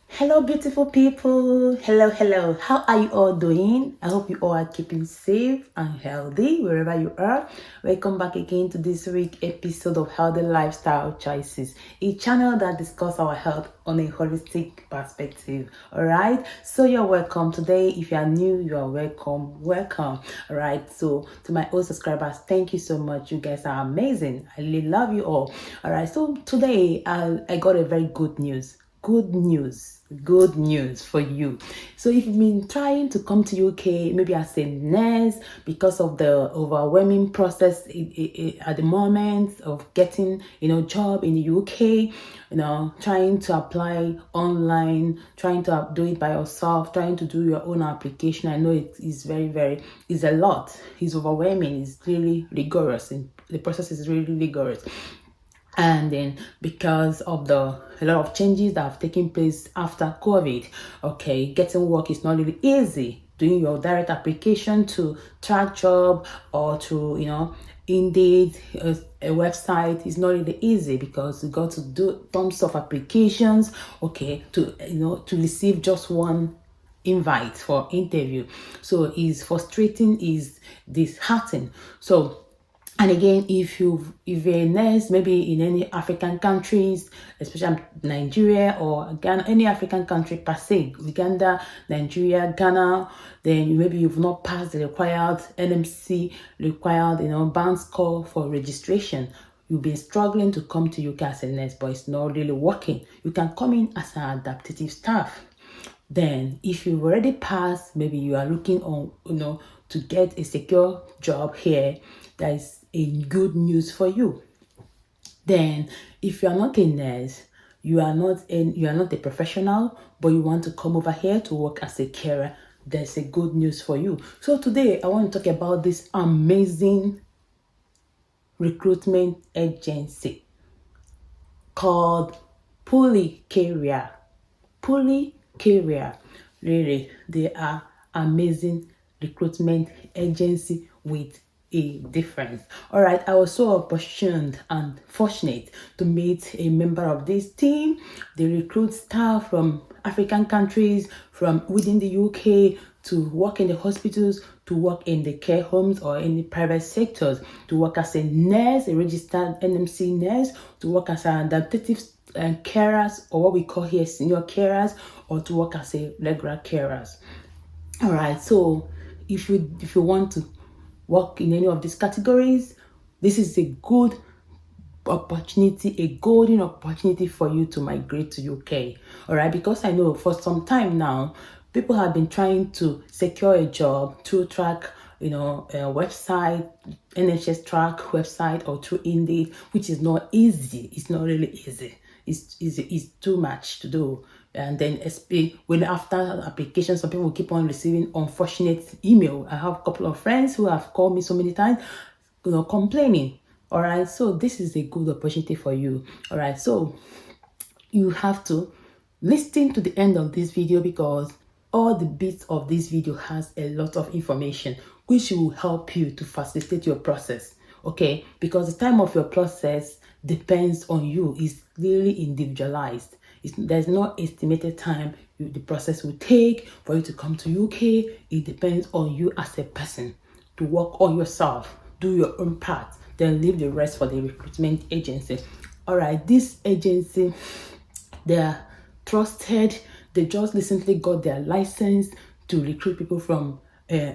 Hello, beautiful people. Hello. How are you all doing? I hope you all are keeping safe and healthy wherever you are. Welcome back again to this week episode of Healthy Lifestyle Choices, a channel that discusses our health on a holistic perspective. All right. So you're welcome today. If you are new, you are welcome. Welcome. All right. So to my old subscribers, thank you so much. You guys are amazing. I really love you all. All right. So today I got a very good news for you. So if you've been trying to come to UK maybe as a nurse because of the overwhelming process at the moment of getting job in the UK, trying to apply online, trying to do it by yourself, trying to do your own application, I know it is it's a lot, it's overwhelming, it's really rigorous, and the process is really rigorous. And then because of a lot of changes that have taken place after COVID, okay, getting work is not really easy. Doing your direct application to track job or to Indeed, a website is not really easy because you got to do tons of applications, okay, to receive just one invite for interview. So it's frustrating, is disheartening. So, and again, if you're a nurse, maybe in any African countries, especially Nigeria or Ghana, any African country per se, Uganda, Nigeria, Ghana, then maybe you've not passed the required NMC required band score for registration. You've been struggling to come to UK as a nurse, but it's not really working. You can come in as an adaptive staff. Then if you've already passed, maybe you are looking on to get a secure job here, that is a good news for you. Then if you are not a nurse, you are not a professional, but you want to come over here to work as a carer, there's a good news for you. So today I want to talk about this amazing recruitment agency called Pulukelia. Pulukelia. Really, they are amazing recruitment agency with a difference. All right, I was so opportuned and fortunate to meet a member of this team. They recruit staff from African countries, from within the UK, to work in the hospitals, to work in the care homes or in the private sectors, to work as a nurse, a registered NMC nurse, to work as an adaptive carers, or what we call here senior carers, or to work as a regular carers. All right, so if you want to work in any of these categories, this is a good opportunity, a golden opportunity for you to migrate to UK. All right, because I know for some time now people have been trying to secure a job through track, a website, NHS track website, or through Indeed, which is not easy. It's not really easy. It's too much to do. And then when after application, some people keep on receiving unfortunate email. I have a couple of friends who have called me so many times, complaining. All right, so this is a good opportunity for you. All right, so you have to listen to the end of this video, because all the bits of this video has a lot of information which will help you to facilitate your process. Okay, because the time of your process depends on you. It's really individualized. There's no estimated time the process will take for you to come to UK. It depends on you as a person to work on yourself, do your own part, then leave the rest for the recruitment agency. All right, this agency, they are trusted. They just recently got their license to recruit people from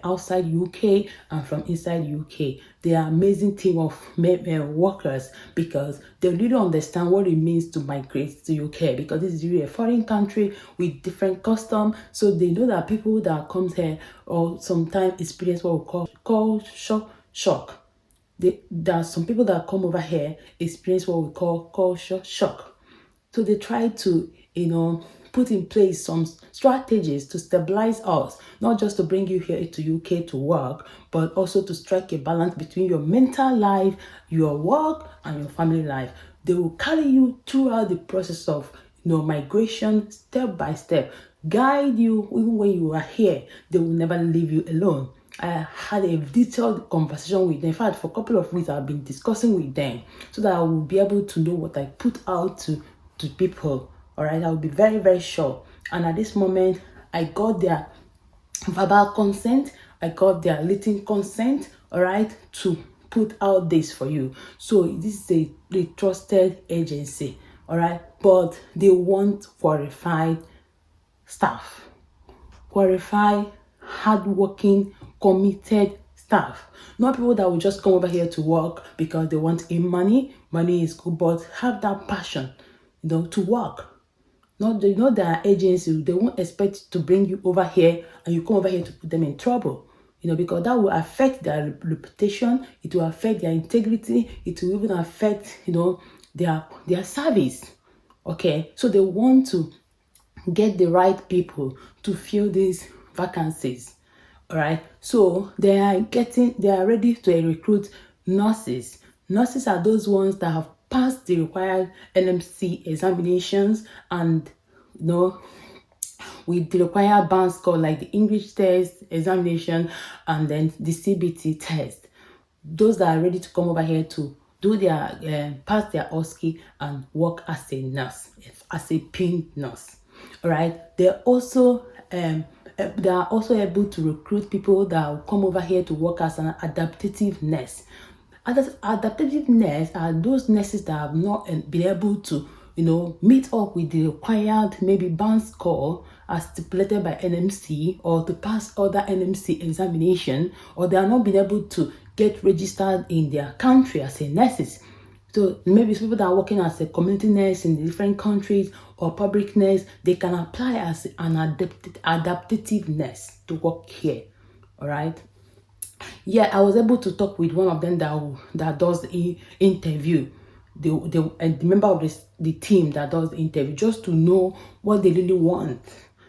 outside UK and from inside UK. They are amazing team of workers, because they really understand what it means to migrate to UK, because this is really a foreign country with different custom. So they know that people that come here or sometimes experience what we call culture shock. There are some people that come over here experience what we call culture shock. So they try to, put in place some strategies to stabilize us, not just to bring you here to UK to work, but also to strike a balance between your mental life, your work, and your family life. They will carry you throughout the process of migration, step by step, guide you even when you are here. They will never leave you alone. I had a detailed conversation with them. In fact, for a couple of weeks, I've been discussing with them so that I will be able to know what I put out to people. All right, I'll be very, very sure. And at this moment, I got their verbal consent, I got their written consent, all right, to put out this for you. So this is a trusted agency, all right, but they want qualified staff, qualified, hardworking, committed staff. Not people that will just come over here to work because they want money. Money is good, but have that passion, to work. Not their agency. They won't expect to bring you over here and you come over here to put them in trouble. Because that will affect their reputation. It will affect their integrity. It will even affect, their service. Okay, so they want to get the right people to fill these vacancies. All right, so they are ready to recruit nurses. Nurses are those ones that have passed the required NMC examinations and with the required band score like the English test examination and then the CBT test. Those that are ready to come over here to do their pass their OSCE and work as a nurse, as a PIN nurse. All right, they are also able to recruit people that will come over here to work as an adaptive nurse. Adaptive nurse are those nurses that have not been able to meet up with the required maybe band score as stipulated by NMC or to pass other NMC examination, or they are not being able to get registered in their country as a nurses. So maybe people that are working as a community nurse in different countries or public nurse, they can apply as an adaptive nurse to work here. All right. Yeah, I was able to talk with one of them that does the interview, the member of the team that does the interview, just to know what they really want.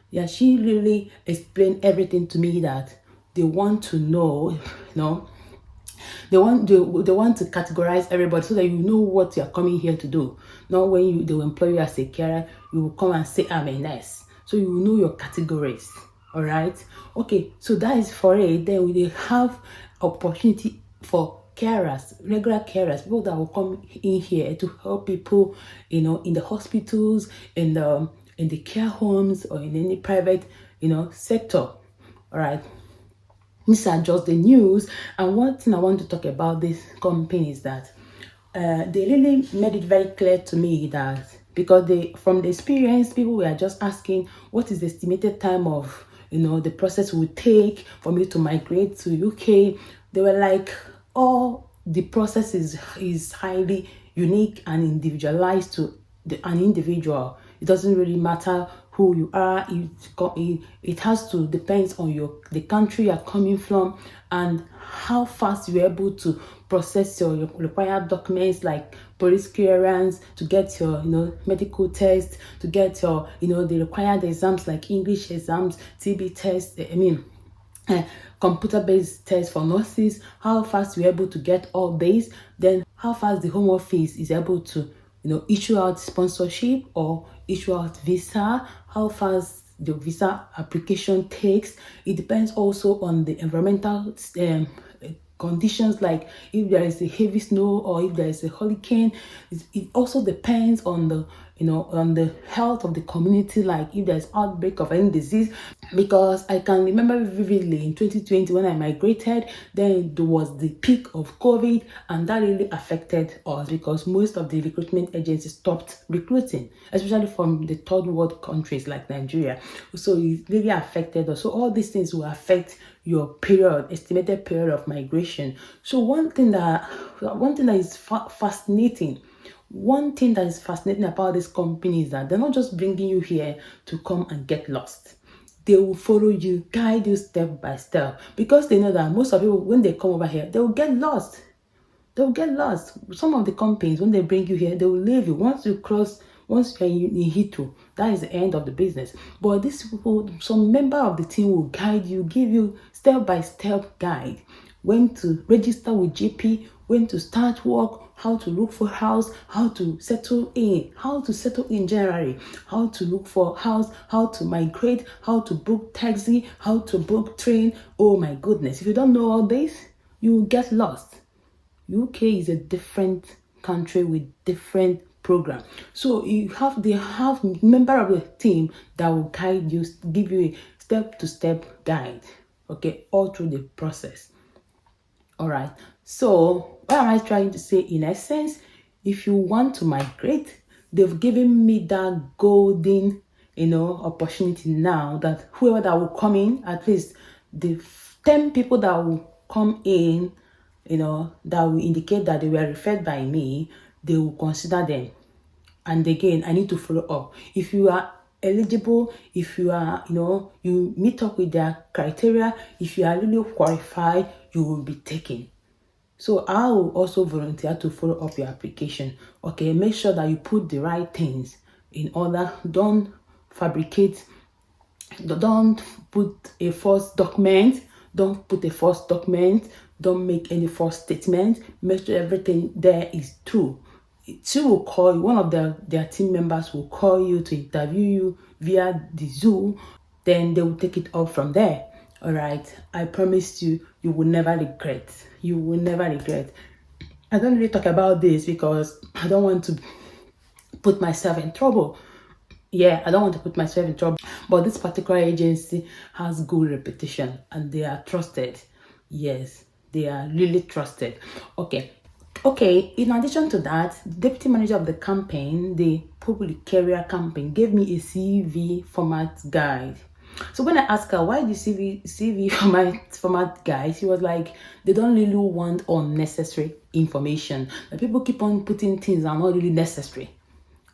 Yeah, she really explained everything to me that they want to know, they want to categorize everybody so that you know what you're coming here to do. Not when they will employ you as a carer, you will come and say I'm a nurse. So you will know your categories. All right. Okay, so that is for it. Then we have opportunity for carers, regular carers, people that will come in here to help people, in the hospitals, in the care homes, or in any private, sector. All right. These are just the news. And one thing I want to talk about this company is that they really made it very clear to me that, because from the experience, people were just asking what is the estimated time of the process would take for me to migrate to UK. They were like, all the process is highly unique and individualized to an individual. It doesn't really matter who you are. It has to depend on the country you're coming from and how fast you're able to process your required documents like police clearance, to get your medical test, to get your the required exams like English exams, TB test, computer-based tests for nurses, how fast you're able to get all this, then how fast the Home Office is able to issue out sponsorship or issue out visa, how fast the visa application takes. It depends also on the environmental conditions, like if there is a heavy snow or if there is a hurricane. It also depends on the on the health of the community, like if there's outbreak of any disease. Because I can remember vividly in 2020 when I migrated, then there was the peak of COVID, and that really affected us because most of the recruitment agencies stopped recruiting, especially from the third world countries like Nigeria. So it really affected us. So all these things will affect your estimated period of migration. So one thing that is fascinating. One thing that is fascinating about this company is that they're not just bringing you here to come and get lost. They will follow you, guide you step by step, because they know that most of people, when they come over here, they will get lost. They will get lost. Some of the companies, when they bring you here, they will leave you. Once you're in Heathrow, that is the end of the business. But these people, some member of the team will guide you, give you step-by-step guide. When to register with GP, when to start work, how to look for house, how to settle in generally, how to look for house, how to migrate, how to book taxi, how to book train. Oh my goodness, if you don't know all this, you will get lost. UK is a different country with different program. So they have member of the team that will guide you, give you a step-to-step guide, okay, all through the process. All right. So what am I trying to say in essence? If you want to migrate, they've given me that golden, opportunity now, that whoever that will come in, at least the 10 people that will come in, that will indicate that they were referred by me, they will consider them. And again, I need to follow up. If you are eligible, if you are, you meet up with their criteria, if you are really qualified, you will be taken. So I will also volunteer to follow up your application. Okay, make sure that you put the right things in order. Don't fabricate, don't put a false document, don't put a false document, don't make any false statement. Make sure everything there is true. She will call you, one of their team members will call you to interview you via the Zoom. Then they will take it up from there. All right, I promise you, you will never regret. You will never regret. I don't really talk about this because I don't want to put myself in trouble. Yeah, I don't want to put myself in trouble. But this particular agency has good reputation and they are trusted. Yes, they are really trusted. Okay, in addition to that, the deputy manager of the campaign, the Pulukelia campaign, gave me a CV format guide. So when I asked her why the CV format guide, she was like, they don't really want unnecessary information. The people keep on putting things that are not really necessary.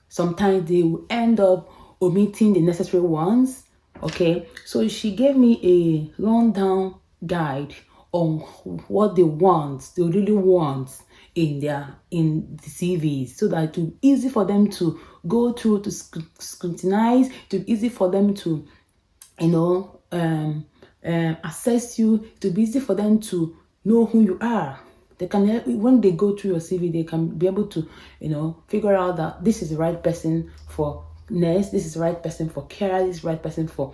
Sometimes they will end up omitting the necessary ones. Okay, so she gave me a rundown guide on what they really want in the CVs, so that it will be easy for them to go through, to scrutinize, to be easy for them to assess you, to be easy for them to know who you are. They can, when they go through your CV, they can be able to figure out that this is the right person for nurse, this is the right person for carer, this is the right person for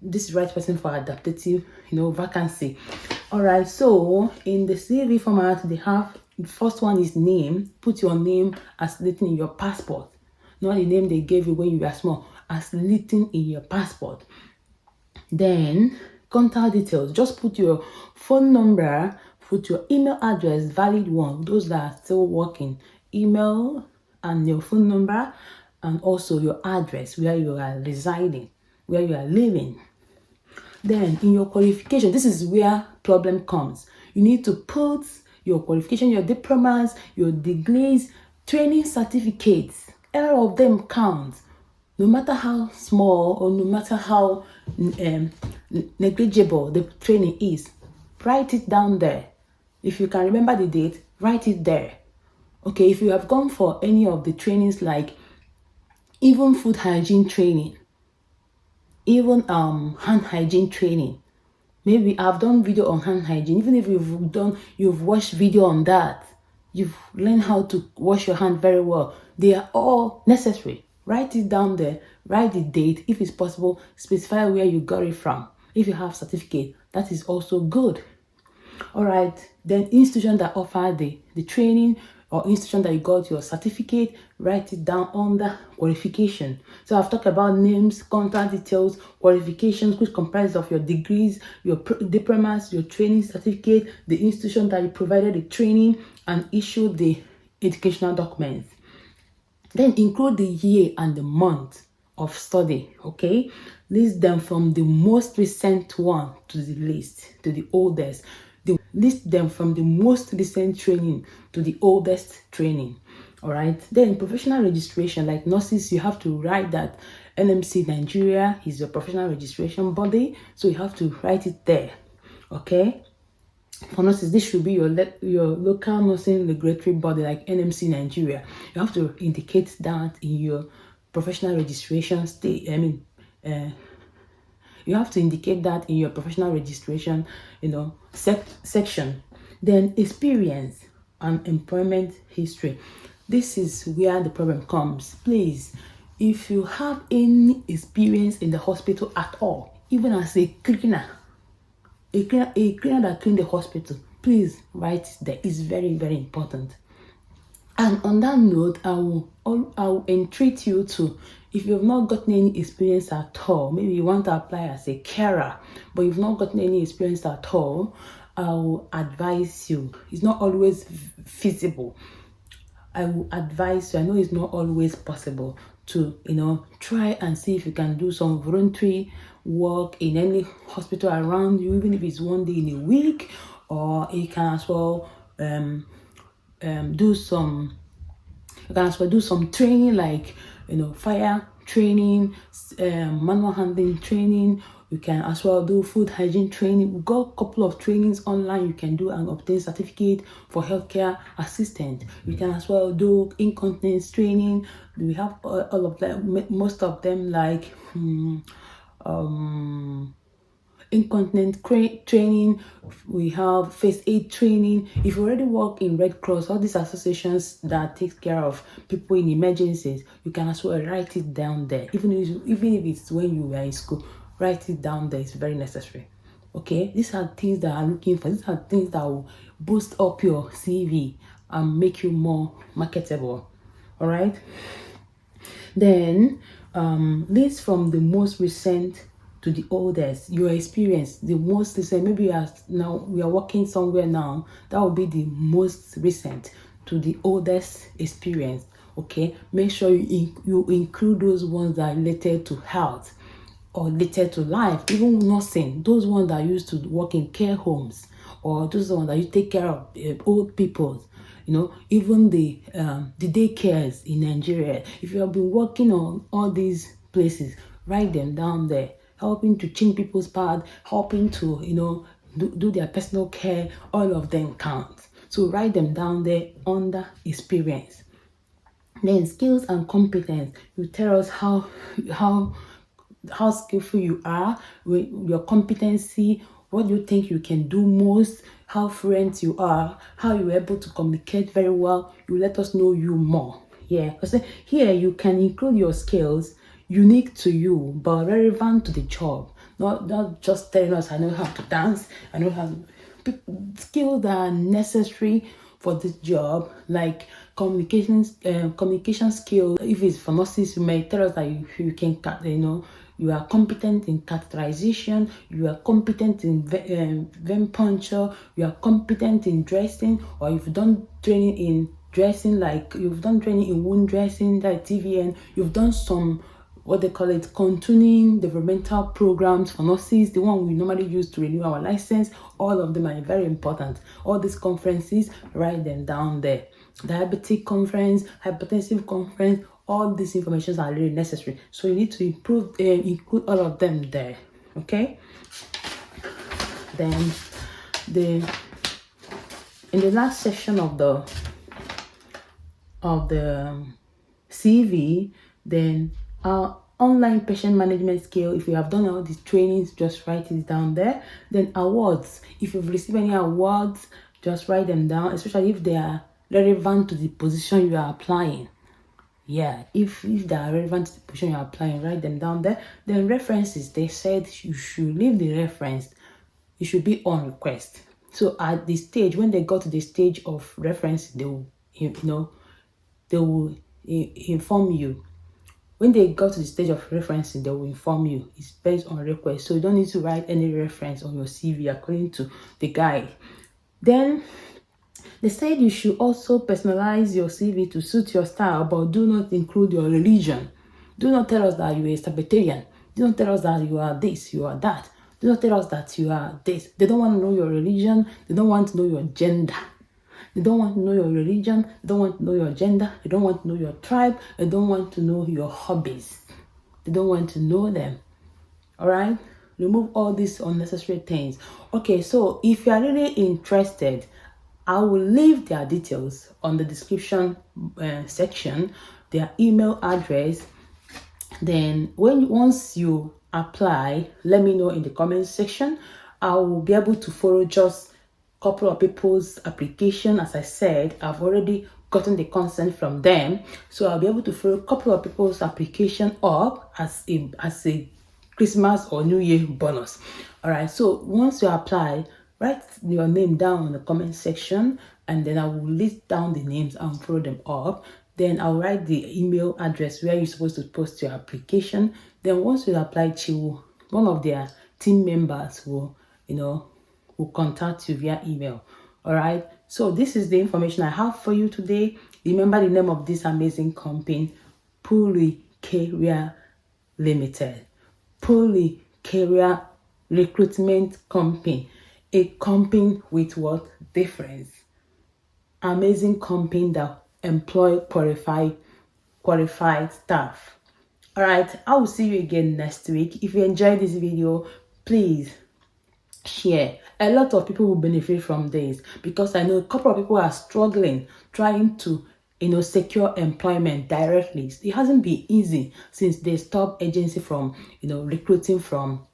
this is the right person for adaptative vacancy. All right, so in the CV format, they have, the first one is name. Put your name as written in your passport, not the name they gave you when you were small, as written in your passport. Then contact details, just put your phone number, put your email address, valid one, those that are still working, email and your phone number, and also your address where you are residing, where you are living. Then in your qualification, this is where problem comes. You need to put your qualification, your diplomas, your degrees, training certificates. All of them count. No matter how small or no matter how negligible the training is, write it down there. If you can remember the date, write it there. Okay, if you have gone for any of the trainings, like even food hygiene training, even hand hygiene training, maybe I've done video on hand hygiene. Even if you've watched video on that, you've learned how to wash your hand very well, they are all necessary. Write it down there, write the date. If it's possible, specify where you got it from. If you have certificate, that is also good. All right, then institution that offer the training, or institution that you got your certificate, write it down under qualification. So I've talked about names, contact details, qualifications, which comprise of your degrees, your diplomas, your training certificate, the institution that you provided the training and issued the educational documents. Then include the year and the month of study. Okay, list them from the most recent one to the oldest. List them from the most recent training to the oldest training. All right, then professional registration, like nurses, you have to write that NMC Nigeria is your professional registration body, so you have to write it there. Okay, for nurses, this should be your local nursing regulatory body, like NMC Nigeria. You have to indicate that in your professional registration you have to indicate that in your professional registration section. Then experience and employment history. This is where the problem comes. Please, if you have any experience in the hospital at all, even as a cleaner that clean the hospital, please write it there. It's very, very important. And on that note, I will entreat you to, if you've not gotten any experience at all, maybe you want to apply as a carer, but you've not gotten any experience at all, I will advise you. It's not always feasible. I will advise you, I know it's not always possible, to try and see if you can do some voluntary work in any hospital around you, even if it's one day in a week, or you can as well do some training, like fire training, manual handling training. You can as well do food hygiene training. We've got a couple of trainings online you can do and obtain certificate for healthcare assistant. You can as well do incontinence training. We have all of them, most of them, like incontinence training. We have first aid training. If you already work in Red Cross, all these associations that take care of people in emergencies, you can as well write it down there. Even if it's when you were in school, write it down there. It's very necessary. Okay, these are things that I'm looking for. These are things that will boost up your CV and make you more marketable. All right, then this from the most recent to the oldest, your experience, the most recent. Maybe we are working somewhere now, that will be the most recent to the oldest experience. Okay, make sure you include those ones that are related to health or related to life, even nursing, those ones that used to work in care homes, or those ones that you take care of old people. Even the daycares in Nigeria. If you have been working on all these places, write them down there. Helping to change people's path, helping to do their personal care, all of them count. So write them down there under experience. Then skills and competence. You tell us how skillful you are, with your competency, what you think you can do most, how fluent you are, how you're able to communicate very well. You let us know you more. Yeah, because here you can include your skills unique to you but relevant to the job. Not just telling us, I know how to dance, I know how skills that are necessary for this job, like communication skills. If it's for nurses, you may tell us that you can you are competent in catheterization, you are competent in vein puncture, you are competent in dressing, or you've done training in dressing, like you've done training in wound dressing, that TVN, you've done some, what they call it, contouring developmental programs for nurses, the one we normally use to renew our license. All of them are very important. All these conferences, write them down there. Diabetic conference, hypertensive conference, all these informations are really necessary. So you need to include all of them there. Okay. Then in the last section of the CV, then online patient management skill. If you have done all these trainings, just write it down there. Then awards. If you've received any awards, just write them down, especially if they are relevant to the position you are applying. Yeah, if they are relevant to the position you are applying, write them down there. Then references. They said you should leave the reference. It should be on request. So at the stage, when they got to the stage of reference, they will inform you. When they got to the stage of referencing, they will inform you. It's based on request. So you don't need to write any reference on your CV according to the guide. Then they said you should also personalize your CV to suit your style, but do not include your religion. Do not tell us that you are a Sabbatarian. Do not tell us that you are this, you are that. Do not tell us that you are this. They don't want to know your religion. They don't want to know your gender. They don't want to know your religion. They don't want to know your gender. They don't want to know your tribe. They don't want to know your hobbies. They don't want to know them. All right? Remove all these unnecessary things. Okay, so if you are really interested, I will leave their details on the description section, their email address. Then once you apply, let me know in the comment section. I will be able to follow just couple of people's application. As I said, I've already gotten the consent from them, so I'll be able to follow a couple of people's application up as a Christmas or New Year bonus. All right, so once you apply, write your name down in the comment section and then I will list down the names and follow them up. Then I'll write the email address where you're supposed to post your application. Then once you apply, one of their team members will, will contact you via email. All right. So this is the information I have for you today. Remember the name of this amazing company, Pulukelia Limited. Pulukelia Recruitment Company. A company with what? Difference. Amazing company that employ qualified staff. All right, I will see you again next week. If you enjoyed this video, please share. A lot of people will benefit from this, because I know a couple of people are struggling trying to secure employment directly. It hasn't been easy since they stopped agency from recruiting from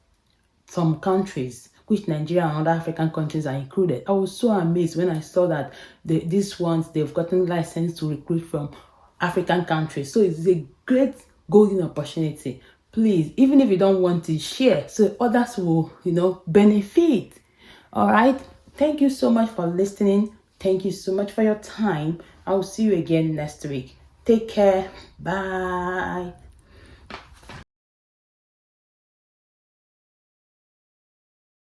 some countries, which Nigeria and other African countries are included. I was so amazed when I saw that these ones, they've gotten license to recruit from African countries. So it's a great golden opportunity. Please, even if you don't want to, share so others will benefit. All right, thank you so much for listening. Thank you so much for your time. I will see you again next week. Take care. Bye.